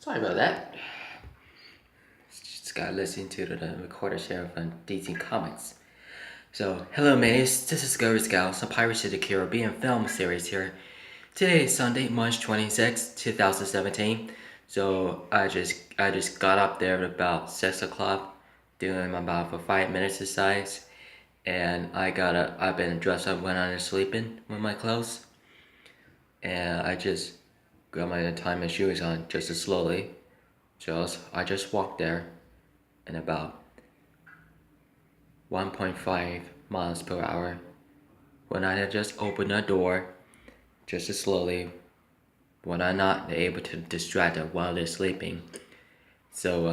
Sorry about that. Just gotta listen to the recorder share from DC Comics. So, hello mates, this is Ghost Scouts, a Pirates of the Caribbean film series here. Today is Sunday, March 26, 2017. So I just got up there at about 6 o'clock, doing about for 5 minutes exercise, and I've been dressed up when I'm sleeping with my clothes, and I just got my time and shoes on just as slowly. I just walked there in about 1.5 miles per hour when I had just opened the door just as slowly when I'm not able to distract them while they're sleeping. So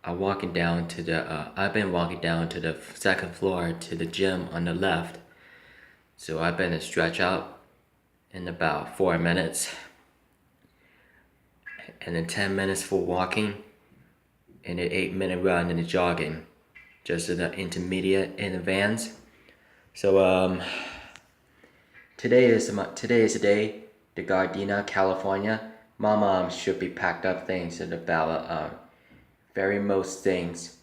I've been walking down to the second floor to the gym on the left. So I've been to stretch out in about 4 minutes, and then 10 minutes for walking, and an 8-minute run and the jogging, just in the intermediate in advance. So today is the day to Gardena, California. My mom should be packed up things at about very most things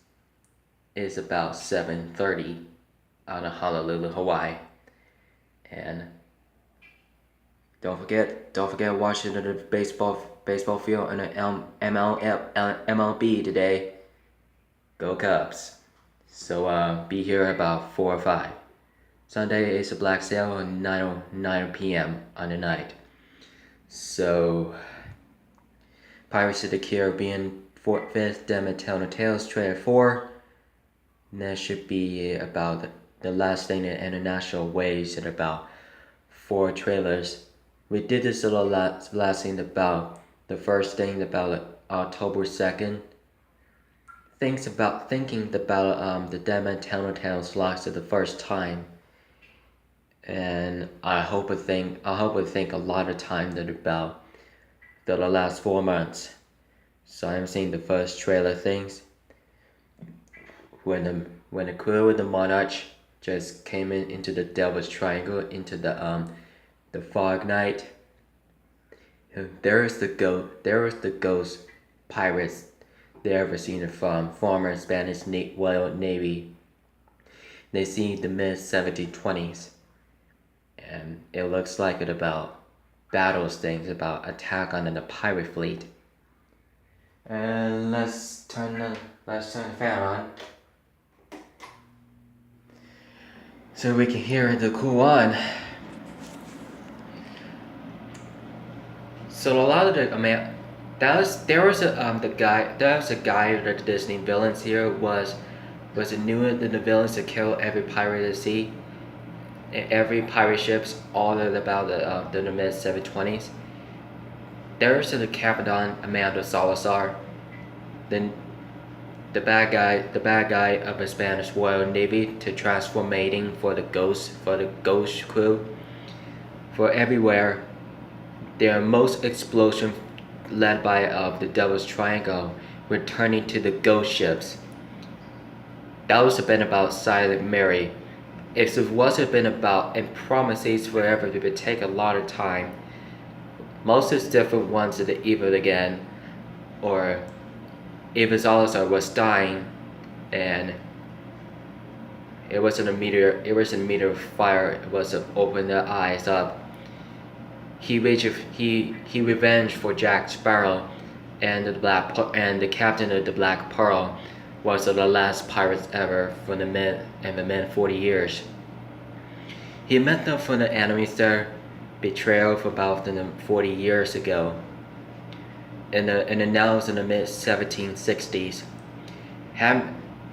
is about 7:30 out of Honolulu, Hawaii. And don't forget watching the baseball field and the MLB today. Go Cubs. So be here about 4 or 5. Sunday is a black sale at 9 p.m. on the night. So Pirates of the Caribbean 5th Dem Tell Tales Trailer 4. And that should be about the last thing in international waves at about 4 trailers. We did this little last thing about the first thing about October 2nd. Thinking about the Dem Telltales locks for the first time. And I hope I think a lot of time that about the last 4 months. So I'm seeing the first trailer things when the crew with the Monarch just came into the Devil's Triangle into the fog night. There is the ghost pirates they ever seen from former Spanish Royal Navy. They see the mid 1720s. And it looks like it about battles things about attack on the pirate fleet. And let's turn the fan on so we can hear the cool one. So a lot of there was a guy of the Disney villains here was it knew that the villains to kill every pirate at sea. Every pirate ships all at about the mid 720s. There's the Captain Amanda Salazar, then the bad guy of the Spanish Royal Navy to transformating for the ghost crew. For everywhere, their most explosion led by the Devil's Triangle, returning to the ghost ships. That was been about Silent Mary. If it wasn't been about and promises forever, it would take a lot of time. Most of the different ones of the evil again, or if it's also was dying, and it wasn't a meteor of fire. It was to open their eyes up. He revenged for Jack Sparrow, and the captain of the Black Pearl was the last pirates ever for the men 40 years. He met them from the enemies there, betrayal for about 40 years ago. And now it's in the mid 1760s.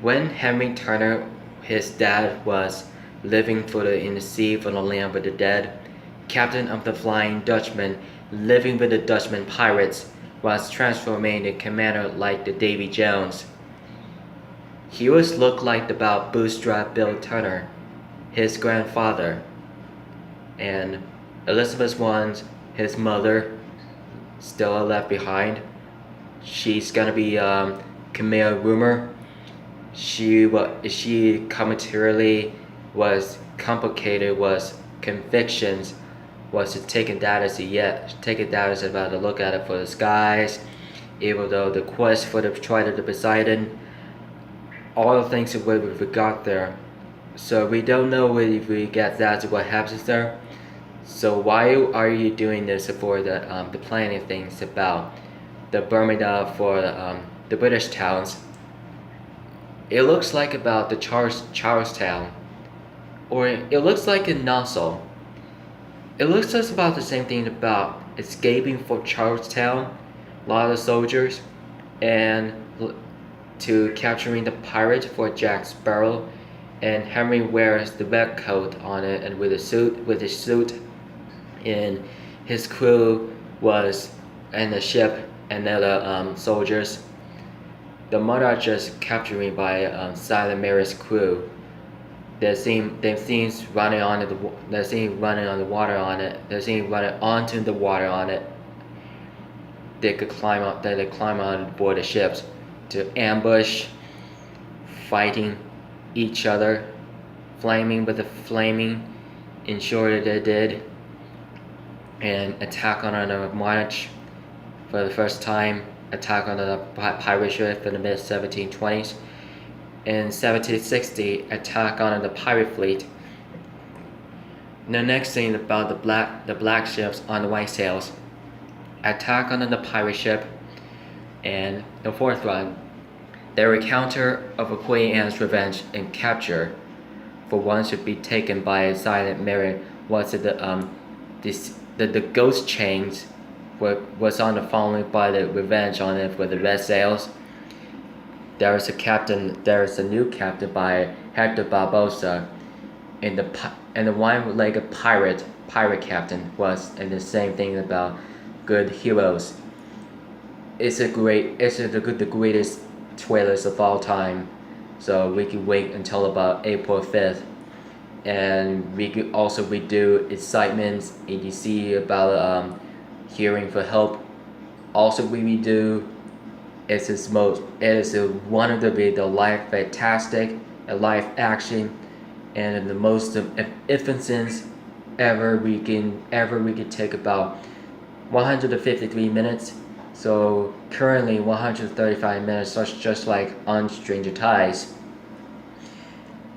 When Henry Turner, his dad, was living in the sea for the land of the dead, captain of the Flying Dutchman, living with the Dutchman pirates, was transforming the commander like the Davy Jones. He always looked like about Bootstrap Bill Turner, his grandfather, and Elizabeth One's his mother, still left behind. She's gonna be Camille Rumor. She commentarily was complicated was convictions was to taking that as about to look at it for the skies. even though the quest for the Trident of Poseidon, all the things that we got there. So we don't know if we get that, what happens there. So why are you doing this for the planning things about the Bermuda for the British towns? It looks like about the Charlestown, or it looks like in Nassau. It looks just about the same thing about escaping from Charlestown, a lot of soldiers, and to capturing the pirate for Jack Sparrow, and Henry wears the red coat on it and with his suit, and his crew was in the ship and other soldiers. The mother just captured by Silent Mary's crew. They're seen running on the water on it. They're seen running onto the water on it. They could climb up. They climb on board the ships to ambush, fighting each other, flaming with the flaming, ensure that they did, and attack on a march for the first time. Attack on the pirate ship in the mid 1720s. In 1760, attack on the pirate fleet. The next thing about the black ships on the white sails. Attack on the pirate ship. And the fourth one, their encounter of Queen Anne's revenge and capture for one should be taken by Silent Mary was the ghost chains was on the following by the revenge on it with the red sails. There is a new captain by Hector Barbosa, and the one-legged pirate captain was, and the same thing about good heroes. It's the greatest trailers of all time, so we can wait until about April 5th, and we could also redo excitements and you see about hearing for help. Also we redo. It is one of the live fantastic and live action and the most infancies ever we can take about 153 minutes. So currently 135 minutes, just like on Stranger Tides.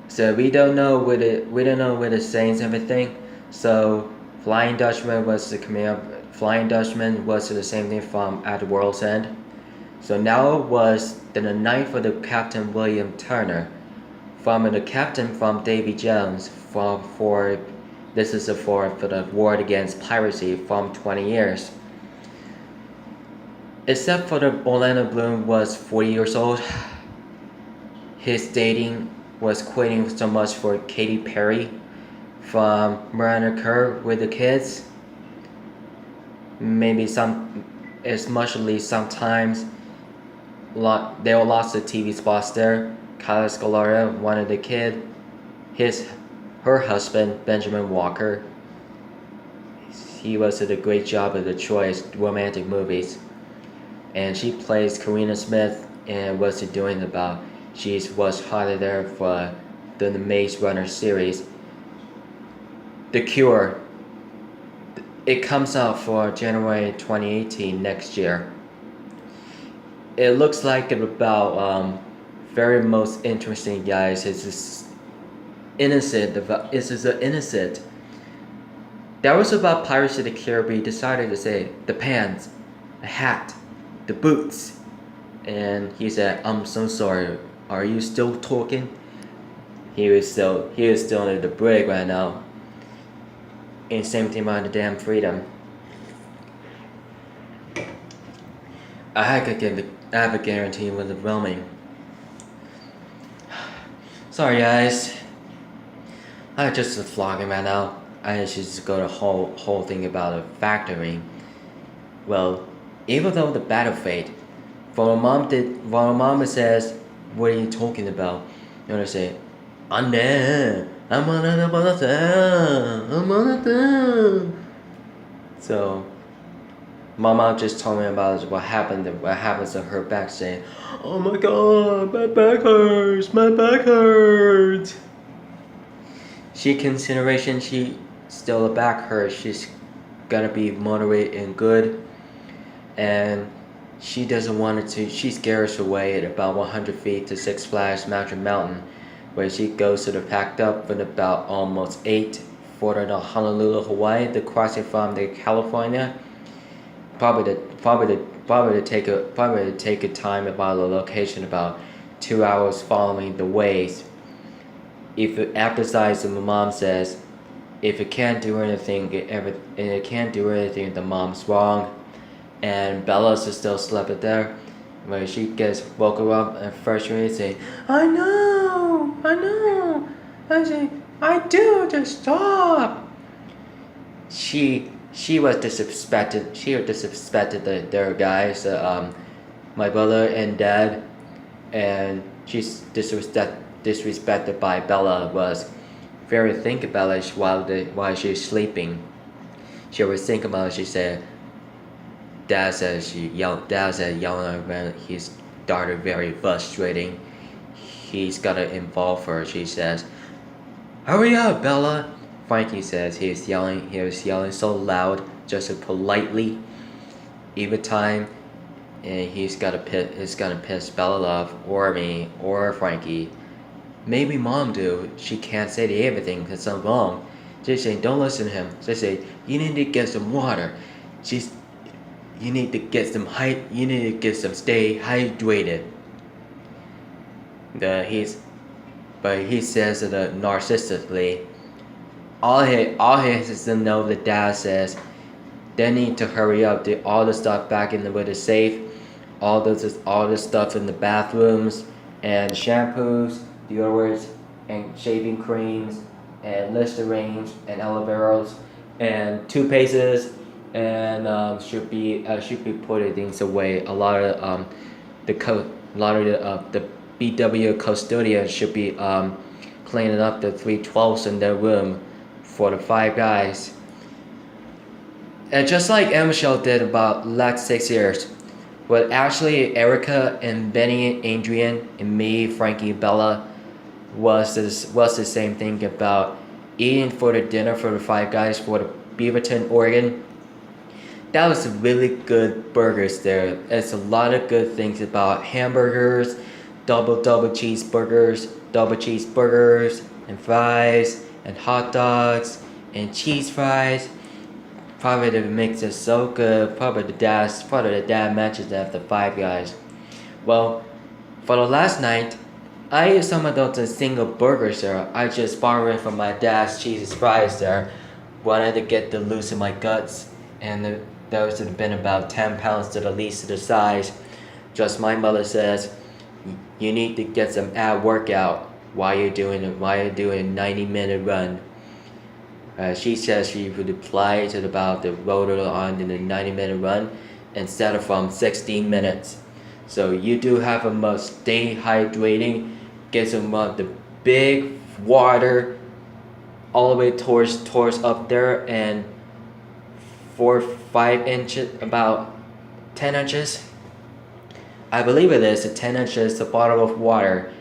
So we don't know what it says everything. So Flying Dutchman was the same thing from At the World's End. So now it was the night for the Captain William Turner, from the captain from Davy Jones for the war against piracy from 20 years. Except for the Orlando Bloom was 40 years old. His dating was quitting so much for Katy Perry from Miranda Kerr with the kids. Maybe sometimes. There were lots of TV spots there. Kyla Scalaria wanted the kid. Her husband, Benjamin Walker. He did a great job of the choice romantic movies. And she plays Karina Smith and she was highly there for the Maze Runner series. The Cure. It comes out for January 2018 next year. It looks like about very most interesting guys. It's just innocent. This is an innocent. That was about Pirates of the Caribbean. Decided to say the pants, the hat, the boots, and he said, "I'm so sorry. Are you still talking?" He was still in the brig right now. And same thing about the damn freedom. I have a guarantee with the roaming. Sorry guys. I just vlogging right now. I should just go the whole thing about a factory. Well, even though the battle fate, for mama says, "What are you talking about?" You want to say, I'm on the town. So Mama just told me about what happens to her back, saying, "Oh my god, my back hurts. She still the back hurts. She's gonna be moderate and good, and she doesn't want it to. She scares away at about 100 feet to Six Flags Magic Mountain, where she goes to the packed up with about almost 8 for the Honolulu, Hawaii, the crossing from the California. Probably to take a time about the location about 2 hours following the waves. If it emphasizes, the mom says, if it can't do anything, it can't do anything, the mom's wrong. And Bella's still slept there. When she gets woken up and frustrated, saying, I know, I say, I do, just stop. She was disrespected. She disrespected their guys, my brother and dad, and she's disrespected by Bella. Was very think about it while she's sleeping. She always think about it. She said, Dad said yelling around his daughter very frustrating. He's gotta involve her. She says, hurry up, Bella. Frankie says he was yelling so loud, just so politely. Every time, and he's gonna piss Bella off, or me, or Frankie. Maybe Mom do. She can't say everything because something wrong. They say, don't listen to him. They say, you need to get some water. You need to get some stay hydrated. But he says it narcissistically. All he has to know, the dad says, they need to hurry up. All the stuff back in with the safe, all the stuff in the bathrooms, and shampoos, deodorants, and shaving creams, and Listerine, and aloe veras, and toothpastes, and should be putting things away. A lot of the BW custodians should be cleaning up the 312s in their room for the 5 guys. And just like Michelle did about last 6 years, but actually Erica and Benny, Adrian, and me, Frankie, Bella, was the same thing about eating for the dinner for the 5 guys for the Beaverton, Oregon. That was really good burgers there. It's a lot of good things about hamburgers, double cheeseburgers, and fries, and hot dogs, and cheese fries. Probably the mix is so good. Probably the dad mentions that the 5 guys. Well, for the last night, I ate some of those single burgers there. I just borrowed from my dad's cheese fries there. Wanted to get the loose in my guts, and those would have been about 10 pounds to the least of the size. Just my mother says, you need to get some ab workout while you're doing a 90-minute run. She says she would apply to about the rotor on in the 90-minute run instead of from 16 minutes. So you do have a must stay hydrating, get some of the big water all the way towards up there, and 4-5 inches, about 10 inches. I believe it is 10 inches, the bottle of water.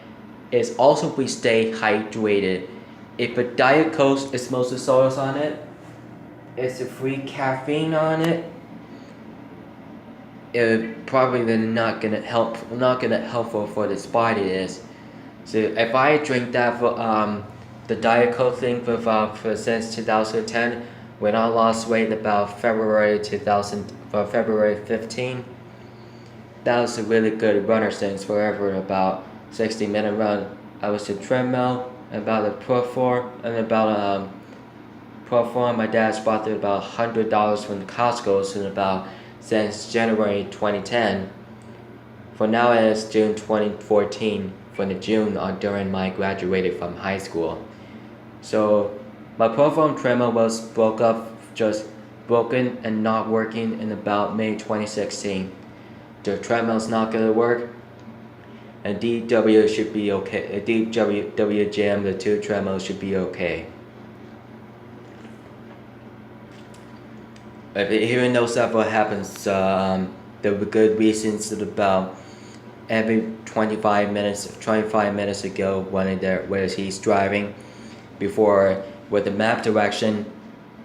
Is also we stay hydrated. If a Diet Coke is mostly sodas on it, it's a free caffeine on it. It probably not gonna helpful for this body is. So if I drink that for the Diet Coke thing for since 2010, when I lost weight about February 15, that was a really good runner since forever. About 60-minute run. I was a treadmill, about a Pro 4, and about Pro 4 my dad's bought it about $100 from Costco since January 2010. For now it is June 2014, from the June during my graduated from high school. So my Pro 4 treadmill was broken and not working in about May 2016. The treadmill's not gonna work, and DW should be okay. DW jam, the 2 treadmills should be okay. Even though stuff what happens, there were good reasons that about every 25 minutes ago where he's driving before with the map direction,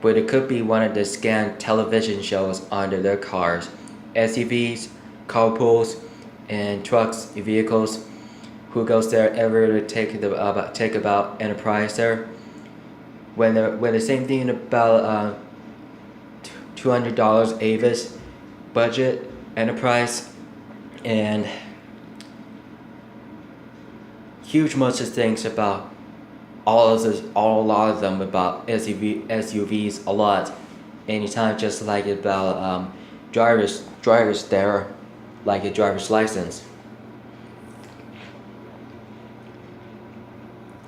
but it could be one of the scanned television shows under their cars. SUVs carpools and trucks, vehicles, who goes there ever to take about enterprise there. When the same thing about $200 Avis budget enterprise and huge much of things about a lot of them about SUVs a lot. Anytime just like about drivers there, like a driver's license.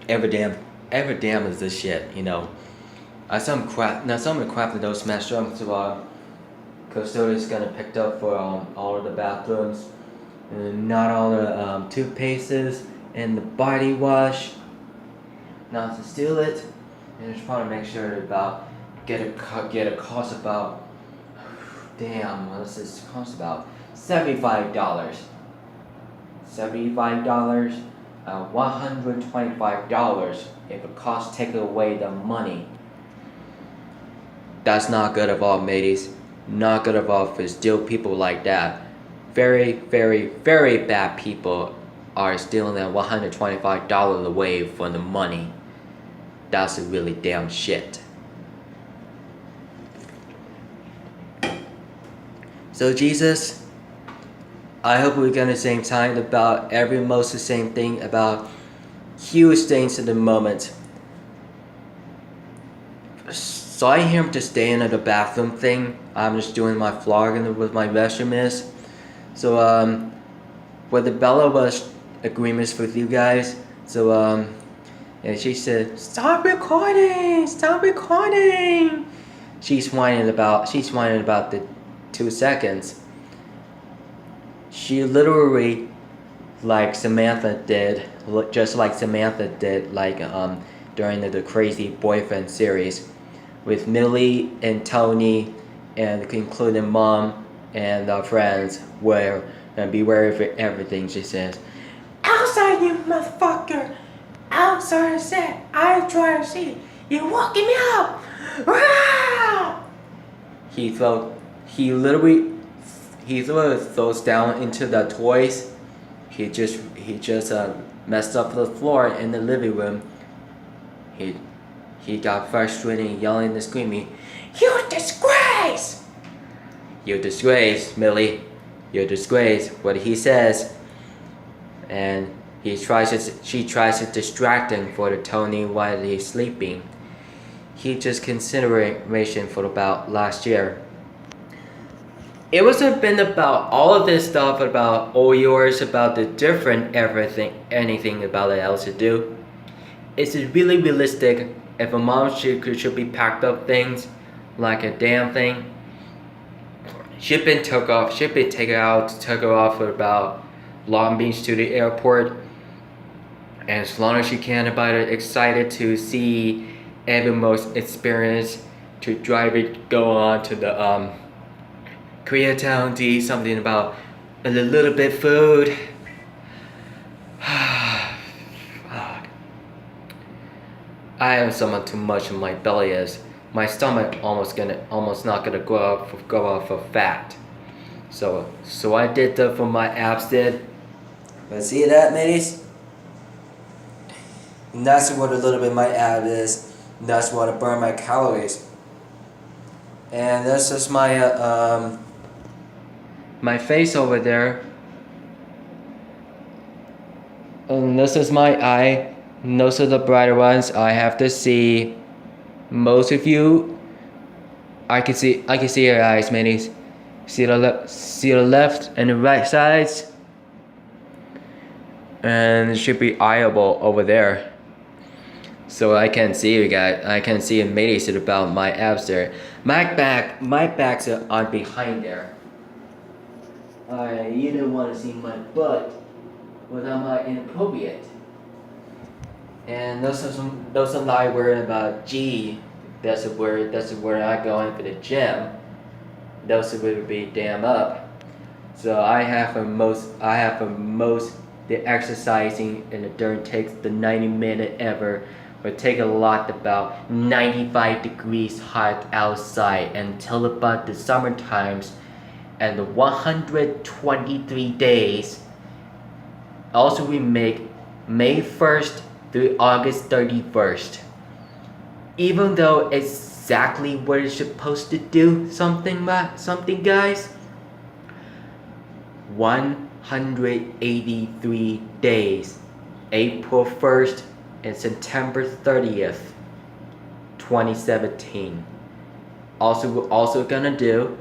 Every damn is this shit, you know. Some crap that those smash drums custodians gonna picked up for all of the bathrooms, and not all the toothpastes and the body wash. Not to steal it, and just want to make sure to about get a cost about damn what does this cost about $75. $125 if it costs take away the money. That's not good at all, mateys. Not good at all for steal people like that. Very, very, very bad people are stealing that $125 away from the money. That's really damn shit. So Jesus, I hope we're gonna same time about most the same thing about huge things in the moment. So I hear him just staying at the bathroom thing. I'm just doing my vlogging with my restroom is. So what the Bella was agreements with you guys. So and she said, "Stop recording! Stop recording!" She's whining about the 2 seconds. She literally, like Samantha did, just like Samantha did, like during the Crazy Boyfriend series, with Millie and Tony, and including Mom and friends, where and beware of everything. She says, "Outside, you motherfucker! Outside the set! I'm trying to see you walking me out!" Rah! He literally throws down into the toys. He just messed up the floor in the living room. He got frustrated, yelling and screaming, "You disgrace! You disgrace, Millie! You disgrace!" What he says, and she tries to distract him for the Tony while he's sleeping. He just consideration for about last year. It wasn't been about all of this stuff about all yours about the different anything about it else to do. It's really realistic if a mom should be packed up things like a damn thing. She'd been took her off for about Long Beach to the airport. And as long as she can about it, excited to see every most experience to drive it, go on to the Koreatown to eat something about a little bit food. Fuck. I have somewhat too much in my belly is. My stomach almost not gonna go off for fat. So I did that for my abs did. But see that, mateys? And that's what a little bit my ab is. And that's what I burn my calories. And this is my my face over there. And this is my eye. And those are the brighter ones. I have to see most of you. I can see your eyes, mateys. See the left and the right sides. And it should be eyeable over there. So I can see you guys. I can see mateys about my abs there. My backs are on behind there. You don't want to see my butt without my inappropriate. And those are not worried about gee. That's a word I go in for the gym. Those would be damn up. So I have for most the exercising and it during takes the 90-minute ever. Would take a lot about 95 degrees hot outside until about the summer times. and 123 days. Also, we make May 1st through August 31st. Even though exactly what it's supposed to do something, guys. 183 days. April 1st and September 30th, 2017. Also, we're also gonna do,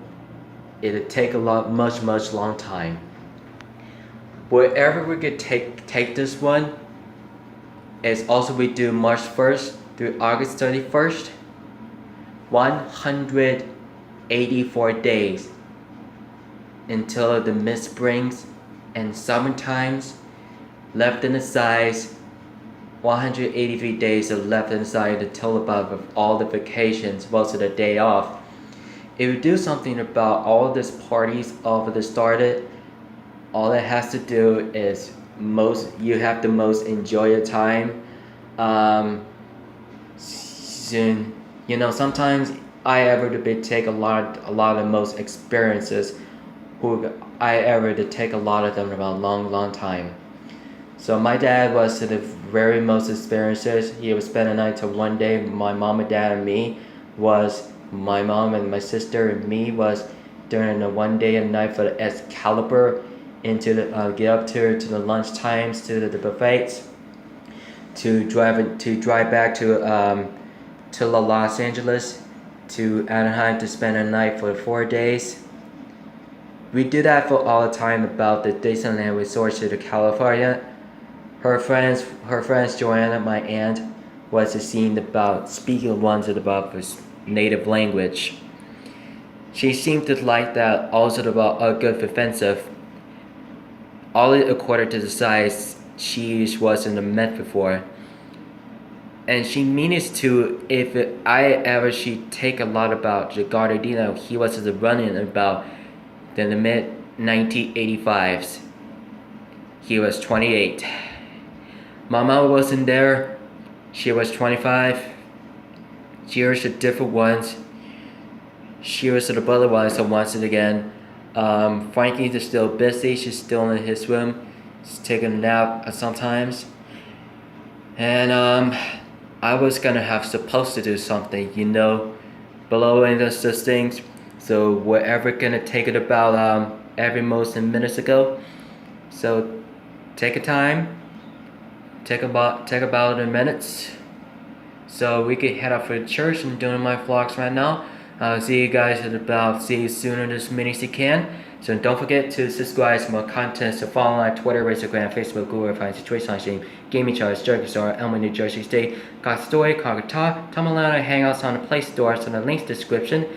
it'll take a much long time. Wherever we could take this one is also we do March 1st through August 31st. 184 days until the mid springs and summer times. Left in the size, 183 days of left in the side until about all the vacations, most of the day off. If you do something about all these parties over the started, all it has to do is you have the most enjoy your time. Soon, sometimes I ever to take a lot of most experiences. Who I ever to take a lot of them about long time. So my dad was to the very most experiences. He would spend the night till one day. My mom and dad and me was my mom and my sister and me was during the one day and night for the Excalibur into the get up to the lunch times to the buffets to drive back to Los Angeles to Anaheim to spend a night for 4 days. We do that for all the time about the Disneyland resort to the California. Her friends Joanna, my aunt, was seen about speaking once about his native language. She seemed to like that also about a good offensive. All according to the size she wasn't met before. And she means to, if she take a lot about the Gardena, he was running about in the mid 1985s. He was 28. Mama wasn't there. She was 25. She was the different ones. She was the brother one, so once again. Frankie is still busy. She's still in his room. She's taking a nap sometimes. And I was gonna supposed to do something, below in those things. So whatever gonna take it about every most minutes ago. So take a time. Take about a minute. So we can head up for church and doing my vlogs right now. I'll see you guys see you soon in as many as you can. So don't forget to subscribe to more content. So follow on Twitter, Instagram, Facebook, Google, Find Situation Stream, Gaming Charts, Jerky Store, Elmwood, New Jersey State, Got Story, Concord Talk, Tom Alana, Hangouts on the Play Store. So the links description.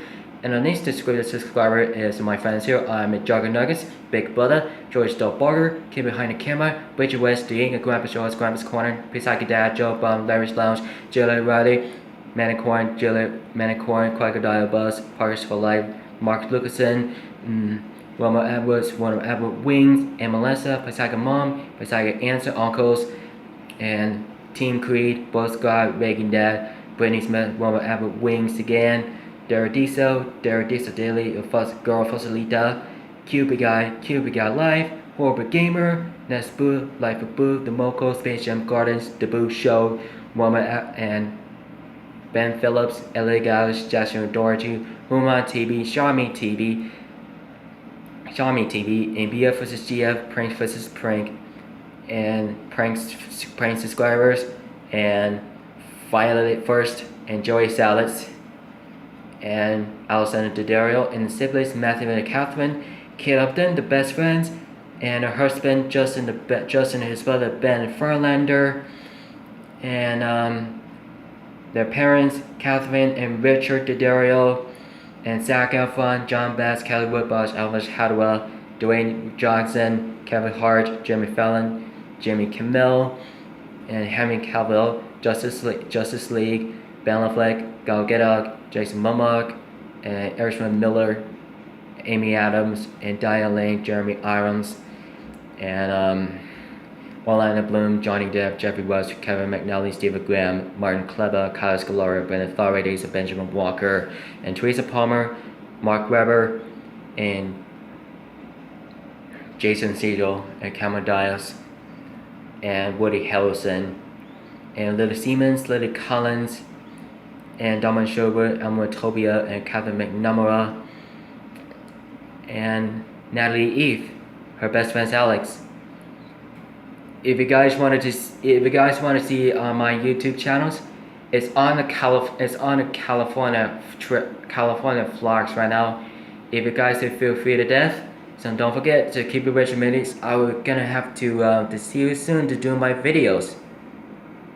And the next description subscriber is my friends here. I'm Jogger Nuggets, Big Brother, George Del Barger, Kid Behind the Camera, Bridget West, The Inga, Grandpa's Shorts, Grandpa's Corner, Pisaki Dad, Joe Bum, Larry's Lounge, Jilly Roddy, Manicorn, Crocodile Buzz, Parkers for Life, Mark Lucasen, Wilma Edwards, Wilma Edward Wings, and Melissa, Pisaki Mom, Pisaki Aunts and Uncles, and Team Creed, Both God, Reagan Dad, Brittany Smith, Wilma Edward Wings again. Deradiso Daily, Girl Fossilita, Cupid Guy Life, Horrible Gamer, Nesboo, Life of Boo, The Moco, Space Jam Gardens, The Boo Show, Woman and Ben Phillips, LA Guys, Jasmine Doherty, Human TV, Xiaomi TV, and BF vs GF, Prank vs Prank, and prank subscribers, and Violet First, and Joey Salads, and Alexander Daddario, and the siblings Matthew and Catherine, Kate Upton, the best friends, and her husband Justin and his brother Ben Furlander, and their parents Catherine and Richard Daddario, and Zac Efron, John Bass, Kelly Woodbosh, Elvis Hadwell, Dwayne Johnson, Kevin Hart, Jimmy Fallon, Jimmy Kimmel, and Henry Cavill, Justice League, Ben Affleck, Gal Gadot, Jason Momoa, and Erishman Miller, Amy Adams, and Diane Lane, Jeremy Irons, and Orlando Bloom, Johnny Depp, Jeffrey West, Kevin McNally, Stephen Graham, Martin Kleba, Kyle Scalora, Brendan Faraday, Benjamin Walker, and Teresa Palmer, Mark Webber, and Jason Segel and Cameron Diaz and Woody Harrelson and Lily Siemens, Lily Collins, and Dominic Sherwood, Elmer Tobia, and Catherine McNamara, and Natalie Eve, her best friend Alex. If you guys want to see my YouTube channels, it's on the California vlogs right now. If you guys feel free to death, so don't forget to keep it regimented. I will gonna have to see you soon to do my videos.